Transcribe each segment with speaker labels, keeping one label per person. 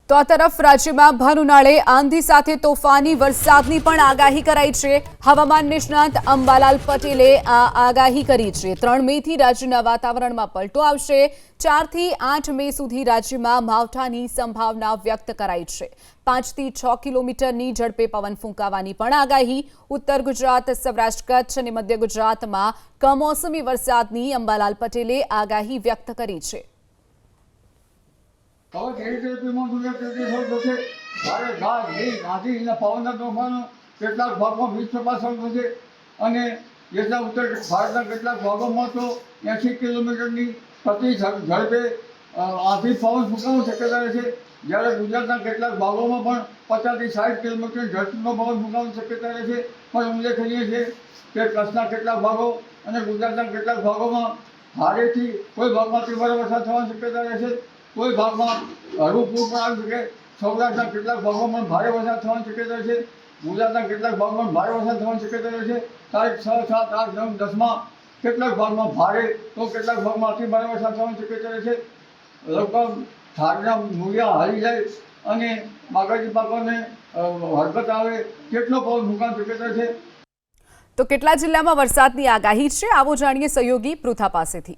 Speaker 1: તો આ તરફ રાજ્યમાં ભર ઉનાળે આંધી સાથે તોફાની વરસાદની પણ આગાહી કરાઈ છે। હવામાન નિષ્ણાત અંબાલાલ પટેલે આ આગાહી કરી છે। 3 મેથી રાજ્યના વાતાવરણમાં પલટો આવશે। 4 થી 8 મે સુધી રાજ્યમાં માવઠાની સંભાવના વ્યક્ત કરાઈ છે। 5 થી 6 કિલોમીટરની ઝડપે પવન ફૂંકાવાની પણ આગાહી। ઉત્તર ગુજરાત, સૌરાષ્ટ્ર, કચ્છ અને મધ્ય ગુજરાતમાં કમોસમી વરસાદની અંબાલાલ પટેલે આગાહી વ્યક્ત કરી છે।
Speaker 2: હવે ટેરિટરીમાં થશે ભારે ગાજ આંધી અને પવનના તોફાનો કેટલાક ભાગમાં 20% થશે અને દેશના ઉત્તર ભારતના કેટલાક ભાગોમાં તો 80 કિલોમીટરની પ્રતિ ઝડપે આંધી પવન ફૂંકાવાની શક્યતા રહેશે। જ્યારે ગુજરાતના કેટલાક ભાગોમાં પણ 50 થી 60 કિલોમીટર ઝડપનો પવન ફૂંકાવાની શક્યતા રહેશે। પણ ઉલ્લેખનીય છે કે કચ્છના કેટલાક ભાગો અને ગુજરાતના કેટલાક ભાગોમાં ભારેથી કોઈ ભાગમાં તીવ્ર વરસાદ થવાની શક્યતા રહેશે। કોઈ ભાગમાં હળવું પૂર પણ આવી શકે। સૌરાષ્ટ્રના કેટલાક ભાગોમાં ભારે વરસાદ થવાની શક્યતા છે। ગુજરાતના કેટલાક ભાગમાં ભારે વરસાદ થવાની શક્યતા રહેશે। તારીખ 6, 7, 8, 9, 10માં કેટલાક ભાગમાં ભારે તો કેટલાક ભાગમાં અતિ ભારે વરસાદ થવાની શક્યતા રહેશે। લગભગ ઠારના મૂળિયા હારી જાય અને બાગાયતી પાકોને હરકત આવે કેટલો પવન ફૂંકાવાની શક્યતા છે।
Speaker 1: તો કેટલા જિલ્લામાં વરસાદની આગાહી છે, આવો જાણીએ સહયોગી પૃથા પાસેથી।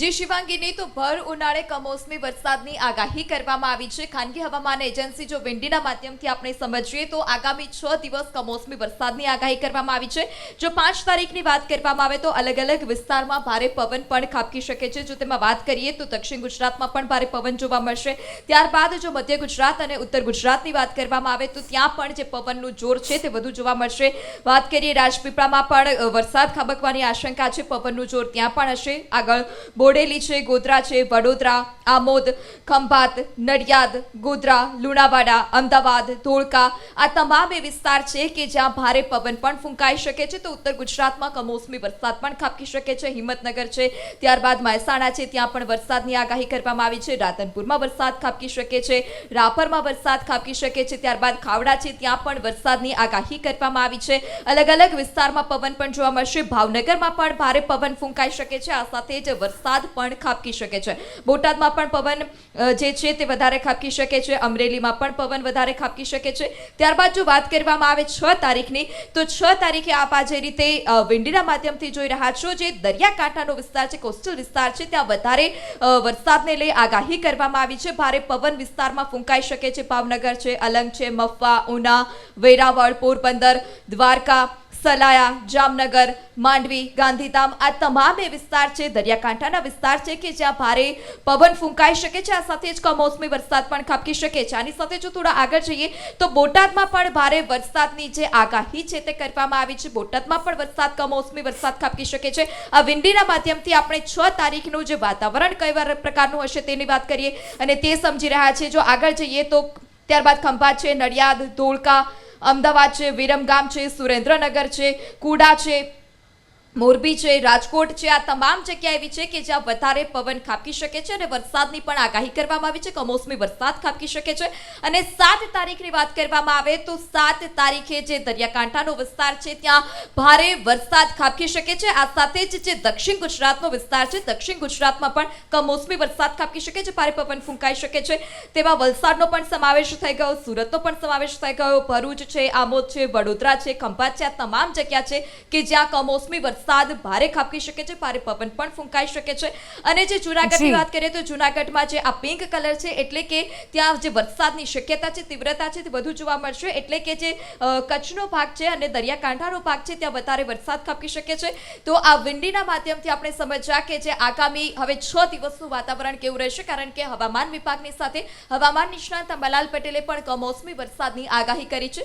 Speaker 3: જી શિવાંગીની, તો ભર ઉનાળે કમોસમી વરસાદની આગાહી કરવામાં આવી છે। ખાનગી હવામાન એજન્સી જો વિંડીના માધ્યમથી આપણે સમજીએ તો આગામી 6 દિવસ કમોસમી વરસાદની આગાહી કરવામાં આવી છે। જો 5 તારીખની વાત કરવામાં આવે તો અલગ અલગ વિસ્તારમાં ભારે પવન પણ ખાબકી શકે છે। જો તેમાં વાત કરીએ તો દક્ષિણ ગુજરાતમાં પણ ભારે પવન જોવા મળશે। ત્યારબાદ જો મધ્ય ગુજરાત અને ઉત્તર ગુજરાતની વાત કરવામાં આવે તો ત્યાં પણ જે પવનનું જોર છે તે વધુ જોવા મળશે। વાત કરીએ રાજપીપળામાં પણ વરસાદ ખાબકવાની આશંકા છે, પવનનું જોર ત્યાં પણ હશે। આગળ બોડેલી છે, ગોધરા છે, વડોદરા, આમોદ, ખંભાત, નડિયાદ, ગોધરા, લુણાવાડા, અમદાવાદ, ધોળકા આ તમામ એ વિસ્તાર છે કે જ્યાં ભારે પવન પણ ફૂંકાઈ શકે છે। તો ઉત્તર ગુજરાતમાં કમોસમી વરસાદ પણ ખાબકી શકે છે। હિંમતનગર છે, ત્યારબાદ મહેસાણા છે, ત્યાં પણ વરસાદની આગાહી કરવામાં આવી છે। રાધનપુરમાં વરસાદ ખાબકી શકે છે, રાપરમાં વરસાદ ખાબકી શકે છે, ત્યારબાદ ખાવડા છે, ત્યાં પણ વરસાદની આગાહી કરવામાં આવી છે। અલગ અલગ વિસ્તારમાં પવન પણ જોવા મળશે। ભાવનગરમાં પણ ભારે પવન ફૂંકાઈ શકે છે, આ સાથે જ વરસાદ પણ ખાબકી શકે છે। બોટાદમાં પણ પવન જે છે તે વધારે ખાબકી શકે છે। અમરેલીમાં પણ પવન વધારે ખાબકી શકે છે। ત્યારબાદ જો વાત કરવામાં આવે 6 તારીખની, તો 6 તારીખે આપ આ જે રીતે વિંડીના માધ્યમથી જોઈ રહ્યા છો, જે દરિયાકાંઠાનો વિસ્તાર છે, કોસ્ટલ વિસ્તાર છે, ત્યાં વધારે વરસાદને લઈ આગાહી કરવામાં આવી છે। ભારે પવન વિસ્તારમાં ફૂંકાઈ શકે છે। ભાવનગર છે, અલંગ છે, મહુવા, ઉના, વેરાવળ, પોરબંદર, દ્વારકા, સલાયા, જામનગર, માંડવી, ગાંધીધામ આ તમામ એ વિસ્તાર છે, દરિયાકાંઠાના વિસ્તાર છે કે જ્યાં ભારે પવન ફૂંકાઈ શકે છે। આ સાથે જ કમોસમી વરસાદ પણ ખાબકી શકે છે। આની સાથે જો થોડા આગળ જઈએ તો બોટાદમાં પણ ભારે વરસાદની જે આગાહી છે તે કરવામાં આવી છે। બોટાદમાં પણ વરસાદ, કમોસમી વરસાદ ખાબકી શકે છે। આ વિંડીના માધ્યમથી આપણે 6 તારીખનું જે વાતાવરણ કઈ પ્રકારનું હશે તેની વાત કરીએ અને તે સમજી રહ્યા છે। જો આગળ જઈએ તો ત્યારબાદ ખંભાત છે, નડિયાદ, ધોળકા, અમદાવાદ છે, વિરમગામ છે, સુરેન્દ્રનગર છે, કુડા છે, મોરબી છે, રાજકોટ છે, આ તમામ જગ્યા એવી છે કે જ્યાં વધારે પવન ખાબકી શકે છે અને વરસાદની પણ આગાહી કરવામાં આવી છે। કમોસમી વરસાદ ખાબકી શકે છે। અને 7 તારીખની વાત કરવામાં આવે તો 7 તારીખે જે દરિયાકાંઠાનો વિસ્તાર છે ત્યાં ભારે વરસાદ ખાબકી શકે છે। આ સાથે જ જે દક્ષિણ ગુજરાતનો વિસ્તાર છે, દક્ષિણ ગુજરાતમાં પણ કમોસમી વરસાદ ખાબકી શકે છે, ભારે પવન ફૂંકાઈ શકે છે। તેમાં વલસાડનો પણ સમાવેશ થઈ ગયો, સુરતનો પણ સમાવેશ થઈ ગયો, ભરૂચ છે, આમોદ છે, વડોદરા છે, ખંભાત છે, આ તમામ જગ્યા છે કે જ્યાં કમોસમી વરસાદ ભારે ખાબકી શકે છે, ભારે પવન પણ ફૂંકાઈ શકે છે। અને જે જૂનાગઢની વાત કરીએ તો જૂનાગઢમાં જે આ પિંક કલર છે એટલે કે ત્યાં જે વરસાદની શક્યતા છે, તીવ્રતા છે તે વધુ જોવા મળશે। એટલે કે જે કચ્છનો ભાગ છે અને દરિયાકાંઠાનો ભાગ છે ત્યાં વધારે વરસાદ ખાબકી શકે છે। તો આ વિંડીના માધ્યમથી આપણે સમજ્યા કે જે આગામી હવે 6 દિવસનું વાતાવરણ કેવું રહેશે, કારણ કે હવામાન વિભાગની સાથે હવામાન નિષ્ણાત અંબાલાલ પટેલે પણ કમોસમી વરસાદની આગાહી કરી છે।